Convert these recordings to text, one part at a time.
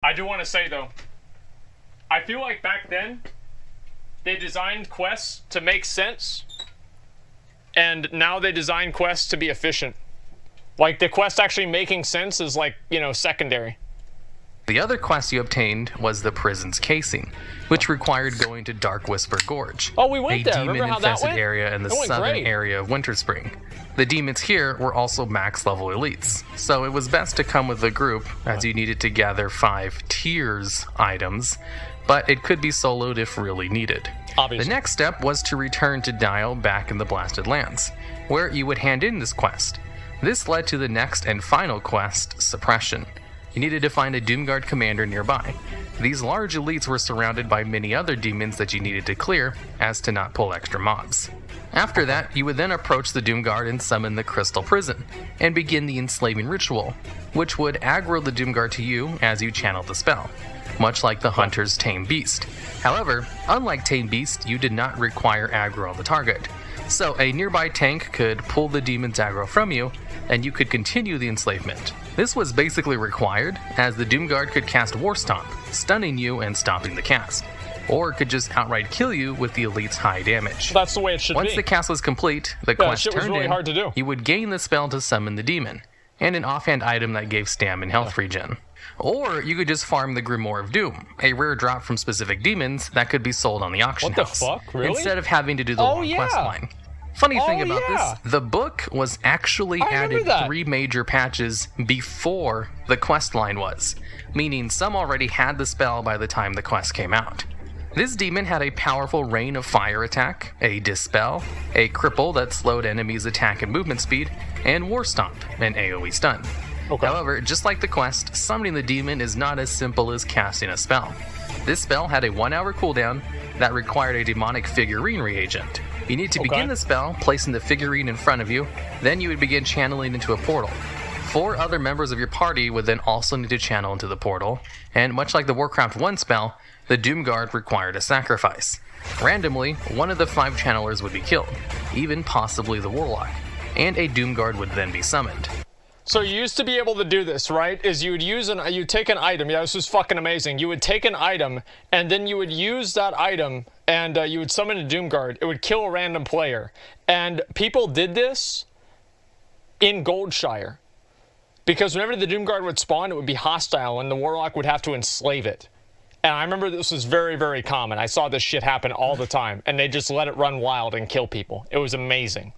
I do want to say, though, I feel like back then, they designed quests to make sense, and now they design quests to be efficient. Like, the quest actually making sense is, like, you know, secondary. The other quest you obtained was the prison's casing, which required going to Dark Whisper Gorge, Oh, we went a there. Remember how that demon-infested went? area in the That went southern great. area of Winterspring. The demons here were also max-level elites, so it was best to come with a group, as you needed to gather 5 tiers items, but it could be soloed if really needed. Obviously. The next step was to return to Dial back in the Blasted Lands, where you would hand in this quest. This led to the next and final quest, Suppression. You needed to find a Doomguard commander nearby. These large elites were surrounded by many other demons that you needed to clear, as to not pull extra mobs. After that, you would then approach the Doomguard and summon the Crystal Prison, and begin the enslaving ritual, which would aggro the Doomguard to you as you channeled the spell, much like the Hunter's Tame Beast. However, unlike Tame Beast, you did not require aggro on the target, so a nearby tank could pull the demon's aggro from you, and you could continue the enslavement. This was basically required, as the Doomguard could cast War Stomp, stunning you and stopping the cast, or could just outright kill you with the elite's high damage. That's the way it should Once be. the cast was complete, the quest shit was turned really in, hard to do. you would gain the spell to summon the demon, and an offhand item that gave stam and health regen. Or you could just farm the Grimoire of Doom, a rare drop from specific demons that could be sold on the auction What the house, fuck? Really? instead of having to do the Oh, long yeah. quest line. Funny thing about yeah. this, the book was actually I remember added that. 3 major patches before the quest line was, meaning some already had the spell by the time the quest came out. This demon had a powerful Rain of Fire attack, a Dispel, a Cripple that slowed enemies' attack and movement speed, and War Stomp, an AoE stun. Okay. However, just like the quest, summoning the demon is not as simple as casting a spell. This spell had a 1-hour cooldown that required a demonic figurine reagent. You need to begin the spell, placing the figurine in front of you, then you would begin channeling into a portal. 4 other members of your party would then also need to channel into the portal, and much like the Warcraft 1 spell, the Doomguard required a sacrifice. Randomly, one of the 5 channelers would be killed, even possibly the Warlock, and a Doomguard would then be summoned. So you used to be able to do this, right? Is you would you'd take an item. Yeah, this was fucking amazing. You would take an item, and then you would use that item, and you would summon a Doomguard. It would kill a random player. And people did this in Goldshire. Because whenever the Doomguard would spawn, it would be hostile, and the Warlock would have to enslave it. And I remember this was very, very common. I saw this shit happen all the time, and they just let it run wild and kill people. It was amazing.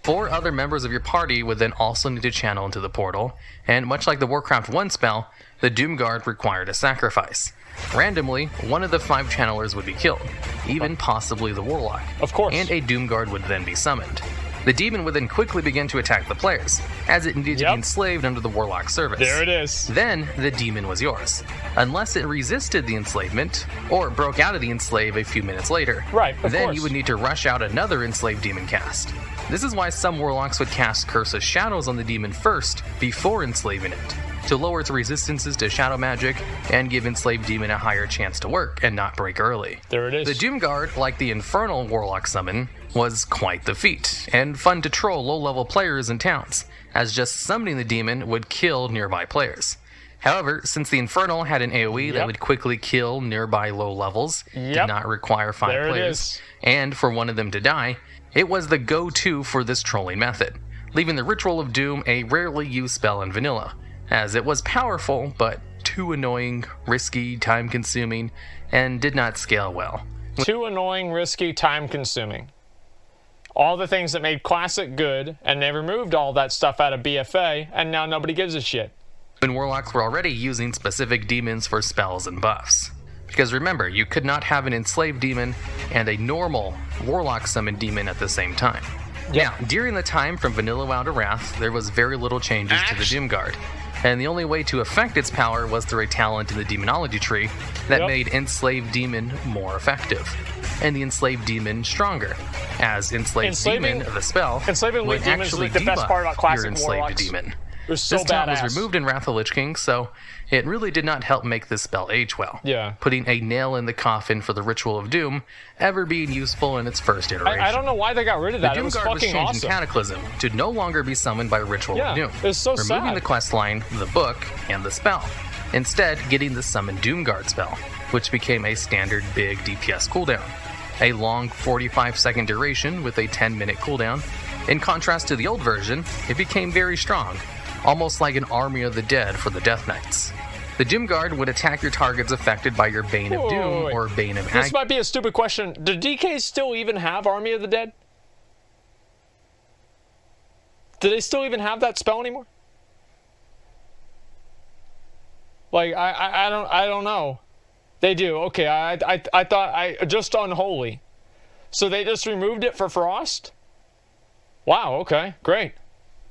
4 other members of your party would then also need to channel into the portal, and much like the Warcraft 1 spell, the Doomguard required a sacrifice. Randomly, one of the 5 channelers would be killed, even possibly the Warlock. Of course. And a Doomguard would then be summoned. The demon would then quickly begin to attack the players, as it needed to be enslaved under the Warlock's service. There it is. Then, the demon was yours, unless it resisted the enslavement, or broke out of the enslave a few minutes later. Right, of Then course. you would need to rush out another enslaved demon cast. This is why some Warlocks would cast Curse of Shadows on the demon first, before enslaving it, to lower its resistances to shadow magic, and give enslaved demon a higher chance to work and not break early. There it is. The Doomguard, like the Infernal Warlock summon, was quite the feat, and fun to troll low-level players in towns, as just summoning the demon would kill nearby players. However, since the Infernal had an AoE that would quickly kill nearby low levels, did not require 5 There it players, is. and for one of them to die, it was the go-to for this trolling method, leaving the Ritual of Doom a rarely used spell in vanilla, as it was powerful, but too annoying, risky, time-consuming, and did not scale well. Too annoying, risky, time-consuming. All the things that made Classic good, and they removed all that stuff out of BFA, and now nobody gives a shit. When Warlocks were already using specific demons for spells and buffs. Because remember, you could not have an enslaved demon and a normal Warlock summoned demon at the same time. Now, during the time from Vanilla WoW to Wrath, there was very little changes to the Doomguard, and the only way to affect its power was through a talent in the demonology tree that made Enslaved Demon more effective, and the Enslaved Demon stronger, as Enslaved Demon, the spell, enslaving would demons is actually like the best part about debuff classic your enslaved Warlocks. demon. It was so This talent badass. was removed in Wrath of the Lich King, so it really did not help make this spell age well. Yeah. Putting a nail in the coffin for the Ritual of Doom ever being useful in its first iteration. I don't know why they got rid of that. The It was Doomguard was fucking changed awesome. in Cataclysm to no longer be summoned by Ritual of Doom, it's so removing sad. the quest line, the book, and the spell. instead getting the Summon Doomguard spell, which became a standard big DPS cooldown. A long 45-second duration with a 10-minute cooldown. In contrast to the old version, it became very strong, almost like an army of the dead for the Death Knights. The Doomguard would attack your targets affected by your Bane of Doom or Bane of Agony. This might be a stupid question. Do DKs still even have Army of the Dead? Do they still even have that spell anymore? Like, I don't know. They do. Okay, I thought just Unholy. So they just removed it for Frost? Wow, okay, great.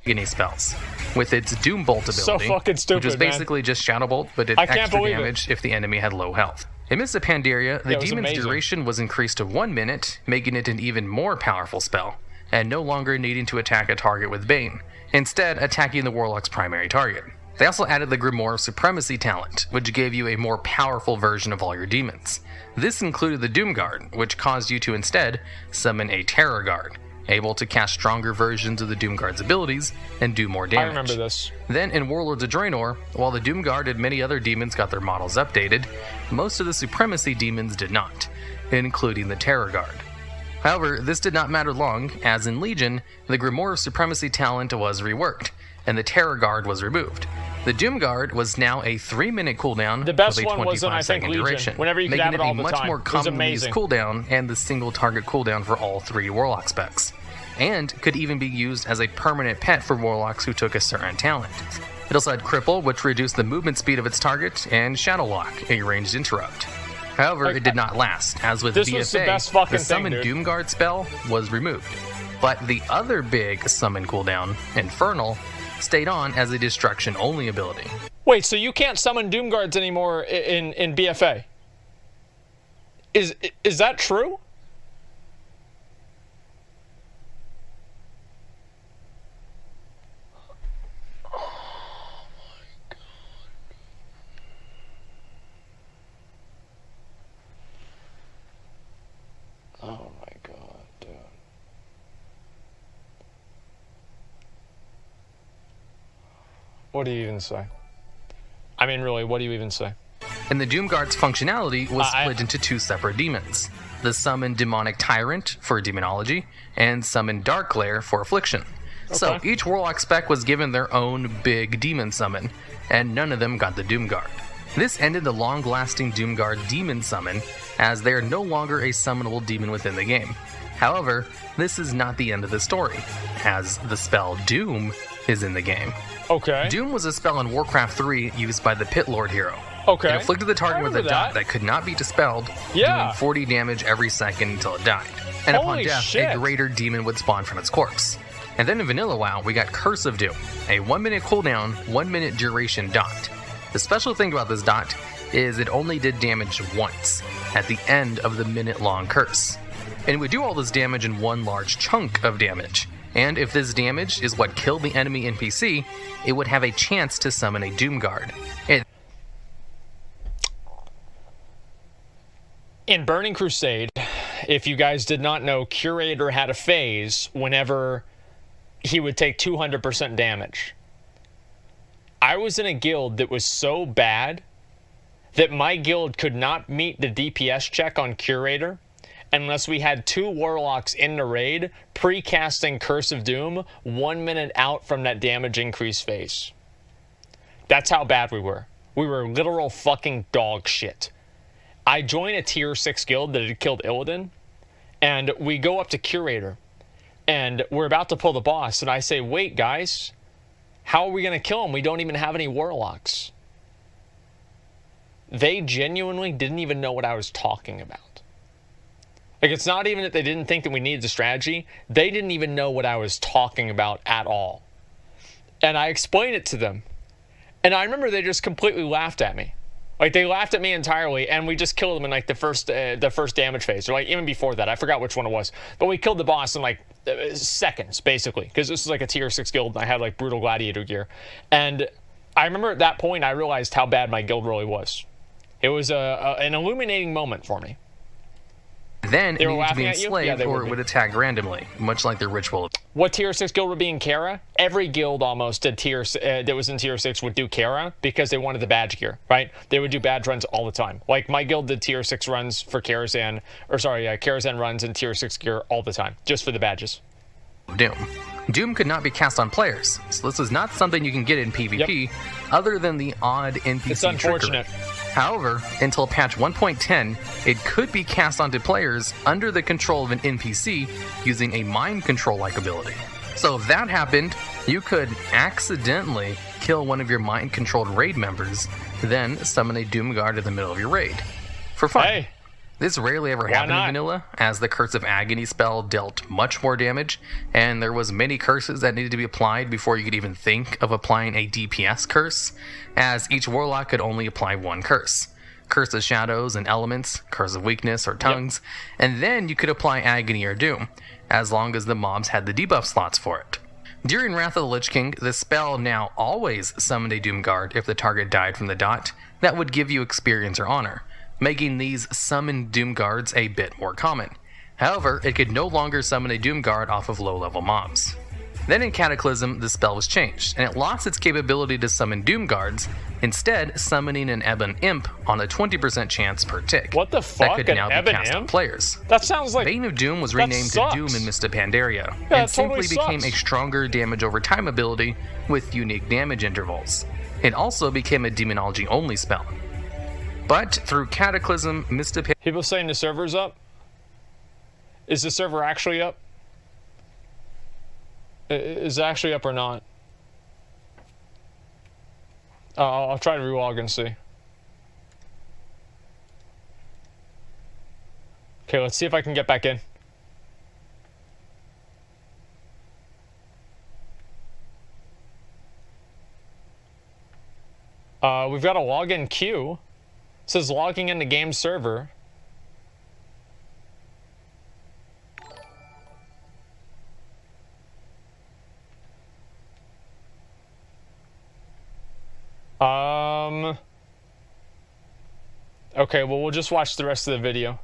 Agony spells with its Doom Bolt ability, so fucking stupid, which is basically just Shadow Bolt, but did extra damage if the enemy had low health. In Mists of Pandaria, the demon's duration was increased to 1 minute, making it an even more powerful spell, and no longer needing to attack a target with Bane, instead attacking the Warlock's primary target. They also added the Grimoire of Supremacy talent, which gave you a more powerful version of all your demons. This included the Doomguard, which caused you to instead summon a Terror Guard, able to cast stronger versions of the Doomguard's abilities and do more damage. I remember this. Then in Warlords of Draenor, while the Doomguard and many other demons got their models updated, most of the Supremacy demons did not, including the Terror Guard. However, this did not matter long, as in Legion, the Grimoire of Supremacy talent was reworked, and the Terror Guard was removed. The Doomguard was now a 3-minute cooldown with a 25-second duration, making it a much more commonly used cooldown and the single target cooldown for all 3 Warlock specs, and could even be used as a permanent pet for Warlocks who took a certain talent. It also had Cripple, which reduced the movement speed of its target, and Shadow Lock, a ranged interrupt. However, it did not last, as with BFA, the Summon Doomguard spell was removed. But the other big summon cooldown, Infernal, stayed on as a destruction-only ability. Wait, so you can't summon Doomguards anymore in BFA? Is that true? Oh my god, dude. What do you even say? I mean, really, what do you even say? And the Doomguard's functionality was split into 2 separate demons. The Summon Demonic Tyrant for Demonology, and Summon Darklair for Affliction. Okay. So each Warlock spec was given their own big demon summon, and none of them got the Doomguard. This ended the long-lasting Doomguard demon summon, as they are no longer a summonable demon within the game. However, this is not the end of the story, as the spell Doom is in the game. Okay. Doom was a spell in Warcraft 3 used by the Pit Lord hero. Okay. It inflicted the target with a dot that could not be dispelled, doing 40 damage every second until it died. And upon death, a greater demon would spawn from its corpse. And then in Vanilla WoW, we got Curse of Doom, a 1-minute cooldown, 1-minute duration dot. The special thing about this dot is it only did damage once, at the end of the minute-long curse. And it would do all this damage in one large chunk of damage. And if this damage is what killed the enemy NPC, it would have a chance to summon a Doomguard. In Burning Crusade, if you guys did not know, Curator had a phase whenever he would take 200% damage. I was in a guild that was so bad that my guild could not meet the DPS check on Curator unless we had 2 Warlocks in the raid pre-casting Curse of Doom 1 minute out from that damage increase phase. That's how bad we were. We were literal fucking dog shit. I joined a tier 6 guild that had killed Illidan, and we go up to Curator, and we're about to pull the boss, and I say, wait, guys, how are we going to kill him? We don't even have any Warlocks. They genuinely didn't even know what I was talking about. Like, it's not even that they didn't think that we needed the strategy. They didn't even know what I was talking about at all. And I explained it to them. And I remember they just completely laughed at me. Like, they laughed at me entirely, and we just killed them in, like, the first damage phase. Or, like, even before that. I forgot which one it was. But we killed the boss in, like, seconds, basically. Because this is, like, a tier 6 guild, and I had, like, brutal gladiator gear. And I remember at that point, I realized how bad my guild really was. It was an illuminating moment for me. Then it needed to be enslaved, or it would attack randomly, much like the ritual. what tier 6 guild would be in Kara? Every guild almost did that was in tier 6 would do Kara because they wanted the badge gear, right? They would do badge runs all the time. Like my guild did tier 6 runs for Karazhan, Karazhan runs in tier 6 gear all the time, just for the badges. Doom could not be cast on players, so this is not something you can get in PvP other than the odd NPC It's unfortunate. trickery. However, until patch 1.10, it could be cast onto players under the control of an NPC using a mind control-like ability. So if that happened, you could accidentally kill one of your mind-controlled raid members, then summon a Doomguard in the middle of your raid. For fun. Hey. This rarely ever happened in vanilla, as the Curse of Agony spell dealt much more damage, and there was many curses that needed to be applied before you could even think of applying a DPS curse, as each Warlock could only apply one curse. Curse of Shadows and Elements, Curse of Weakness or Tongues, and then you could apply Agony or Doom, as long as the mobs had the debuff slots for it. During Wrath of the Lich King, the spell now always summoned a Doomguard if the target died from the dot, that would give you experience or honor, making these summoned Doomguards a bit more common. However, it could no longer summon a Doomguard off of low-level mobs. Then in Cataclysm, the spell was changed, and it lost its capability to summon Doomguards, instead summoning an Ebon Imp on a 20% chance per tick. What the fuck? That could now be cast on players. That sounds like... Bane of Doom was renamed to Doom in Mist of Pandaria, and simply became a stronger damage over time ability with unique damage intervals. It also became a demonology-only spell. But through Cataclysm, Mist of Pandaria... People saying the server's up? Is the server actually up? Is it actually up or not? I'll try to relog and see. Okay, let's see if I can get back in. We've got a login queue. It says logging into game server. Okay, well, we'll just watch the rest of the video.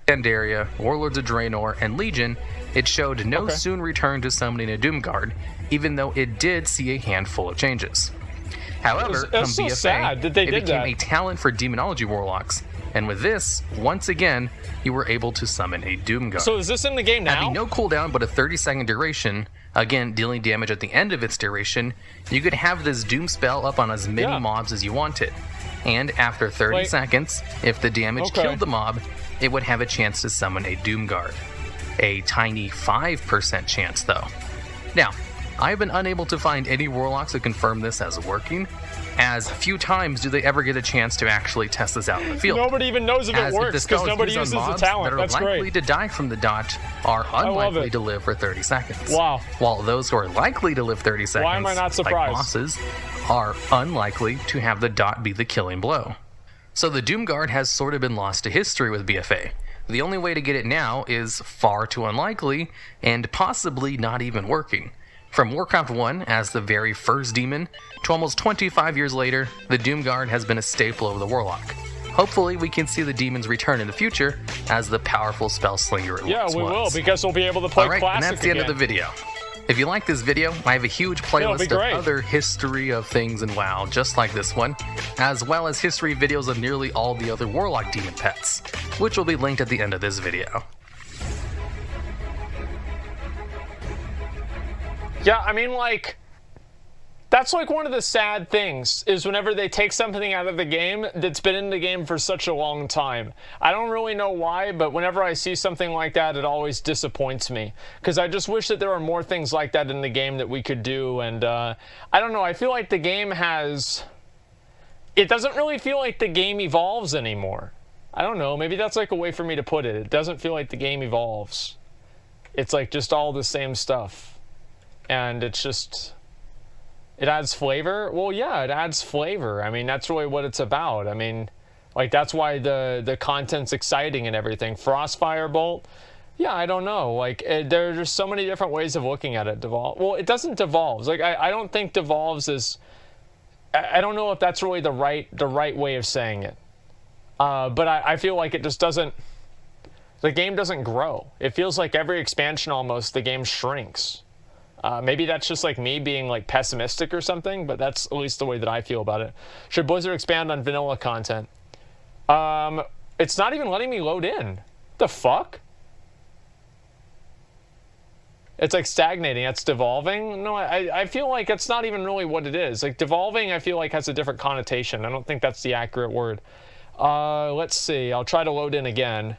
Pandaria, Warlords of Draenor, and Legion, it showed no soon return to summoning a Doomguard, even though it did see a handful of changes. However, come so BFA, sad that they it did became that. a talent for Demonology Warlocks, and with this, once again, you were able to summon a Doomguard. So is this in the game now? Having no cooldown but a 30-second duration, again dealing damage at the end of its duration, you could have this Doom spell up on as many mobs as you wanted. And after 30 seconds, if the damage killed the mob, it would have a chance to summon a Doomguard. A tiny 5% chance though. Now, I've been unable to find any Warlocks to confirm this as working, as few times do they ever get a chance to actually test this out in the field. Nobody even knows if it works because nobody uses the talent. That's great. That are likely to die from the dot are unlikely to live for 30 seconds. Wow. While those who are likely to live 30 seconds, why am I not surprised? like bosses, are unlikely to have the dot be the killing blow. So the Doomguard has sort of been lost to history with BFA. The only way to get it now is far too unlikely and possibly not even working. From Warcraft 1 as the very first demon, to almost 25 years later, the Doomguard has been a staple of the Warlock. Hopefully we can see the demons return in the future as the powerful spell slinger it once was. Yeah, we will, because we'll be able to play Classic and that's the end of the video. If you like this video, I have a huge playlist of other history of things in WoW, just like this one, as well as history videos of nearly all the other Warlock demon pets, which will be linked at the end of this video. Yeah, I mean, like, that's like one of the sad things, is whenever they take something out of the game that's been in the game for such a long time. I don't really know why, but whenever I see something like that, it always disappoints me. Because I just wish that there were more things like that in the game that we could do, and I don't know, I feel like the game has... It doesn't really feel like the game evolves anymore. I don't know, maybe that's like a way for me to put it. It doesn't feel like the game evolves. It's like just all the same stuff. And it's just, it adds flavor. Well, yeah, it adds flavor. I mean, that's really what it's about. I mean, like, that's why the content's exciting and everything. Frostfire Bolt, yeah, I don't know. Like, there's so many different ways of looking at it. Devolve. Well, it doesn't devolve. Like, I don't think devolves is, I don't know if that's really the right way of saying it. But I feel like it just doesn't, The game doesn't grow. It feels like every expansion almost, the game shrinks. Maybe that's just like me being like pessimistic or something, but that's at least the way that I feel about it. Should Blizzard expand on vanilla content? It's not even letting me load in. The fuck? It's like stagnating. It's devolving. No, I feel like it's not even really what it is. Like devolving, I feel like has a different connotation. I don't think that's the accurate word. Let's see. I'll try to load in again.